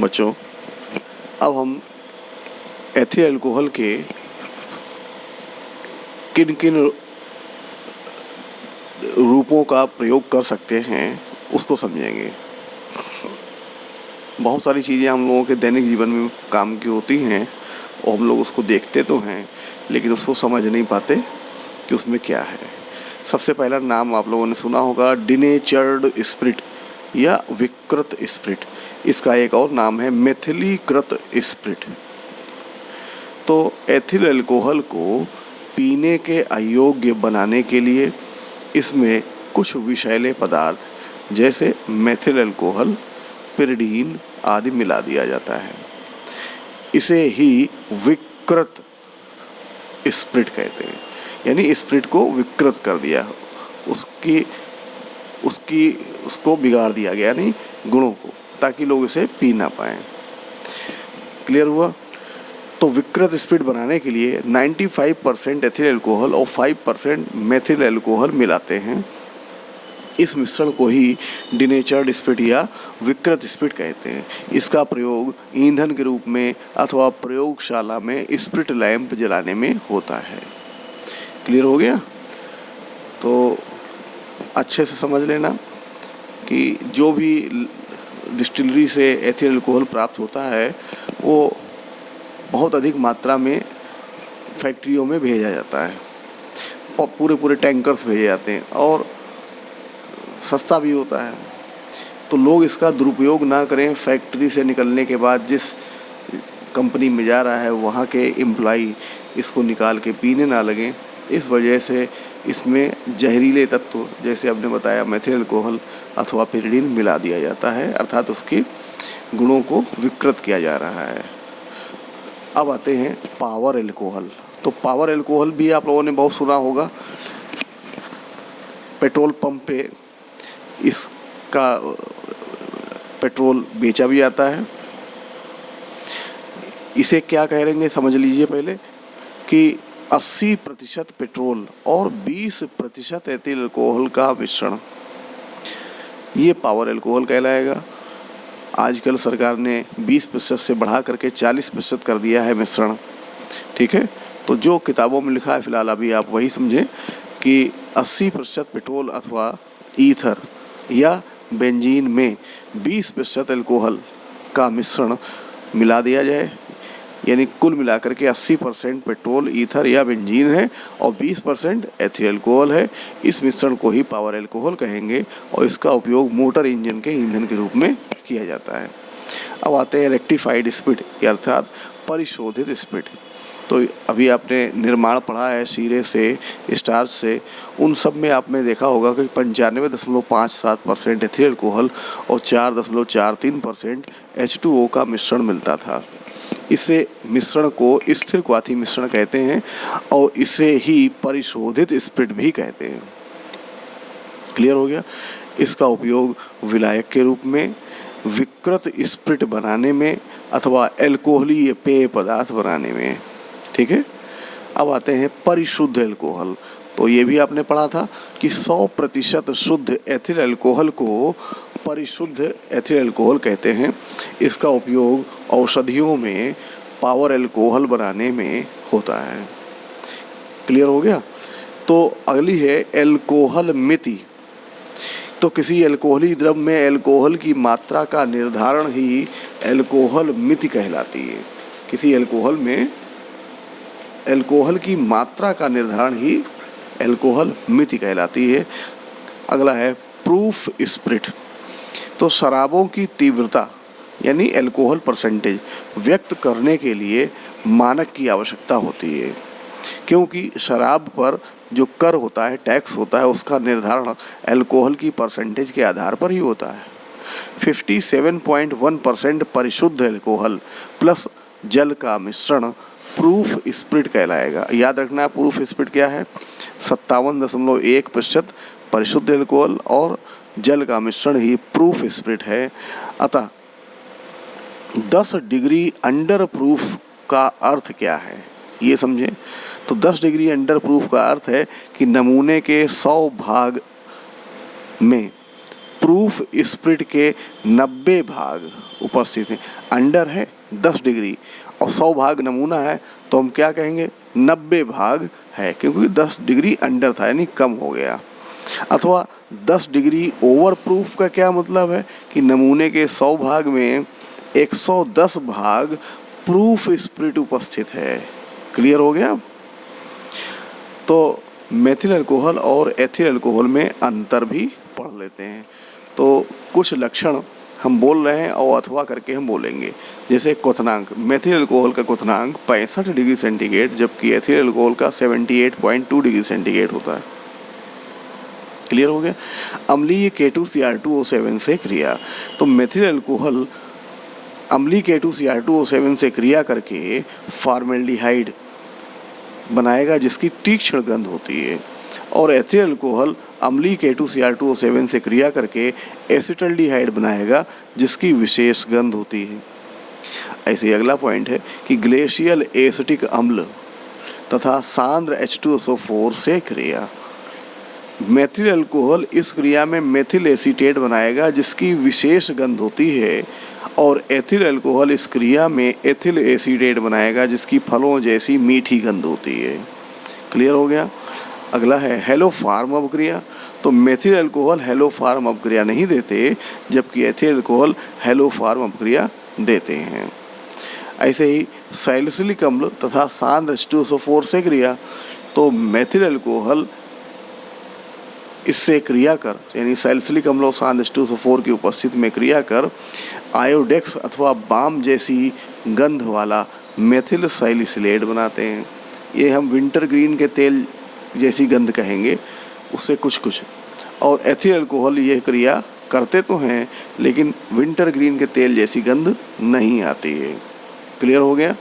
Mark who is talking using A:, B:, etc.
A: बच्चों, अब हम एथिल अल्कोहल के किन किन रूपों का प्रयोग कर सकते हैं उसको समझेंगे। बहुत सारी चीज़ें हम लोगों के दैनिक जीवन में काम की होती हैं और हम लोग उसको देखते तो हैं लेकिन उसको समझ नहीं पाते कि उसमें क्या है। सबसे पहला नाम आप लोगों ने सुना होगा डिनेचर्ड स्पिरिट या विकृत स्पिरिट। इसका एक और नाम है मेथिलीकृत स्पिरिट। तो एथिल अल्कोहल को पीने के अयोग्य बनाने के लिए इसमें कुछ विषैले पदार्थ जैसे मेथिल अल्कोहल, पिरिडीन आदि मिला दिया जाता है। इसे ही विकृत स्पिरिट कहते हैं, यानी स्पिरिट को विकृत कर दिया, उसको बिगाड़ दिया गया, यानी गुणों को, ताकि लोग इसे पी ना पाएं। क्लियर हुआ? तो विकृत स्पिरिट बनाने के लिए 95% एथिल अल्कोहल और 5% मेथिल अल्कोहल मिलाते हैं। इस मिश्रण को ही डिनेचर्ड स्पिरिट या विकृत स्पिरिट कहते हैं। इसका प्रयोग ईंधन के रूप में अथवा प्रयोगशाला में स्पिरिट लैंप जलाने में होता है। क्लियर हो गया? तो अच्छे से समझ लेना कि जो भी डिस्टिलरी से एथिल अल्कोहल प्राप्त होता है वो बहुत अधिक मात्रा में फैक्ट्रियों में भेजा जाता है, पूरे टैंकर्स भेजे जाते हैं और सस्ता भी होता है। तो लोग इसका दुरुपयोग ना करें। फैक्ट्री से निकलने के बाद जिस कंपनी में जा रहा है वहाँ के एम्प्लॉई इसको निकाल के पीने ना लगें। इस वजह से इसमें जहरीले तत्व जैसे आपने बताया मेथिल अल्कोहल अथवा पिरिडीन मिला दिया जाता है, अर्थात उसके गुणों को विकृत किया जा रहा है। अब आते हैं पावर अल्कोहल। तो पावर अल्कोहल भी आप लोगों ने बहुत सुना होगा। पेट्रोल पंप पे इसका पेट्रोल बेचा भी जाता है। इसे क्या कहेंगे समझ लीजिए पहले कि 80% पेट्रोल और 20% एथिल अल्कोहल का मिश्रण, ये पावर अल्कोहल कहलाएगा। आजकल सरकार ने 20% से बढ़ा करके 40% कर दिया है मिश्रण। ठीक है, तो जो किताबों में लिखा है फिलहाल अभी आप वही समझें कि 80% पेट्रोल अथवा ईथर या बेंजीन में 20% अल्कोहल का मिश्रण मिला दिया जाए, यानी कुल मिलाकर के 80% पेट्रोल, ईथर या बेंजीन है और 20% एथिल अल्कोहल है। इस मिश्रण को ही पावर अल्कोहल कहेंगे और इसका उपयोग मोटर इंजन के ईंधन के रूप में किया जाता है। अब आते हैं रेक्टिफाइड स्पिरिट अर्थात परिशोधित स्पिरिट। तो अभी आपने निर्माण पढ़ा है शीरे से, स्टार्च से, उन सब में आपने देखा होगा कि 95.57% एथिल अल्कोहल और 4.43% H2O का मिश्रण मिलता था। इसे मिश्रण को स्थिर क्वाथी मिश्रण कहते हैं और इसे ही परिशोधित स्पिरिट भी कहते हैं। क्लियर हो गया? इसका उपयोग विलायक के रूप में, विकृत स्पिरिट बनाने में अथवा अल्कोहलीय पेय पदार्थ बनाने में। ठीक है, अब आते हैं परिशुद्ध अल्कोहल। तो ये भी आपने पढ़ा था कि 100% शुद्ध एथिल अल्कोहल को परिशुद्ध एथिल अल्कोहल कहते हैं। इसका उपयोग औषधियों में पावर अल्कोहल बनाने में होता है। क्लियर हो गया? तो अगली है अल्कोहल मिति। तो किसी अल्कोहली द्रव में अल्कोहल की मात्रा का निर्धारण ही अल्कोहल मिति कहलाती है। किसी अल्कोहल में अल्कोहल की मात्रा का निर्धारण ही अल्कोहल मिति कहलाती है। अगला है प्रूफ स्पिरिट। तो शराबों की तीव्रता यानी अल्कोहल परसेंटेज व्यक्त करने के लिए मानक की आवश्यकता होती है, क्योंकि शराब पर जो कर होता है, टैक्स होता है, उसका निर्धारण अल्कोहल की परसेंटेज के आधार पर ही होता है। 57.1% परिशुद्ध अल्कोहल प्लस जल का मिश्रण प्रूफ स्पिरिट कहलाएगा। याद रखना प्रूफ स्पिरिट क्या है? 57.1% परिशुद्ध अल्कोहल और जल का मिश्रण ही प्रूफ स्पिरिट है। अतः 10 डिग्री अंडर प्रूफ का अर्थ क्या है ये समझें। तो 10 डिग्री अंडर प्रूफ का अर्थ है कि नमूने के 100 भाग में प्रूफ स्प्रिट के 90 भाग उपस्थित हैं। अंडर है 10 डिग्री और 100 भाग नमूना है, तो हम क्या कहेंगे 90 भाग है, क्योंकि 10 डिग्री अंडर था यानी कम हो गया। अथवा 10 डिग्री ओवर प्रूफ का क्या मतलब है कि नमूने के 100 भाग में 110 भाग प्रूफ स्प्रिट उपस्थित है। क्लियर हो गया। तो मेथिल अल्कोहल और एथिल अल्कोहल में अंतर भी पढ़ लेते हैं। तो कुछ लक्षण हम बोल रहे हैं और अथवा करके हम बोलेंगे। जैसे क्वथनांक, मेथिल अल्कोहल का क्वथनांक 65 डिग्री सेंटीग्रेड जबकि एथिल अल्कोहल का 78.2 डिग्री सेंटीग्रेड होता है। क्लियर हो गया। अम्लीय K2Cr2O7 से क्रिया, तो मेथिल अल्कोहल अम्लीय K2Cr2O7 से क्रिया करके फॉर्मेल्डिहाइड बनाएगा जिसकी तीक्ष्ण गंध होती है, और एथिल अल्कोहल अम्लीय K2Cr2O7 से क्रिया करके एसिटल्डिहाइड बनाएगा जिसकी विशेष गंध होती है। ऐसे ही अगला पॉइंट है कि ग्लेशियल एसिटिक अम्ल तथा सांद्र H2SO4 से क्रिया, मेथिल अल्कोहल इस क्रिया में मेथिल एसीटेट बनाएगा जिसकी विशेष गंध होती है, और एथिल अल्कोहल इस क्रिया में एथिल एसीटेट बनाएगा जिसकी फलों जैसी मीठी गंध होती है। क्लियर हो गया। अगला है हेलो फार्म अपक्रिया, तो मेथिल अल्कोहल हेलो फार्म अपक्रिया नहीं देते जबकि एथिल अल्कोहल हेलो फार्म अपक्रिया देते हैं। ऐसे ही सैलिसिलिक अम्ल तथा सांद्र H2SO4 से क्रिया, तो मेथिल अल्कोहल इससे क्रिया कर यानी सैलिसिलिक अम्ल और सांद्र H2SO4 की उपस्थिति में क्रिया कर आयोडेक्स अथवा बाम जैसी गंध वाला मेथिल सैलिसिलेट बनाते हैं। ये हम विंटर ग्रीन के तेल जैसी गंध कहेंगे, उससे कुछ कुछ। और एथिल अल्कोहल ये क्रिया करते तो हैं लेकिन विंटर ग्रीन के तेल जैसी गंध नहीं आती है। क्लियर हो गया।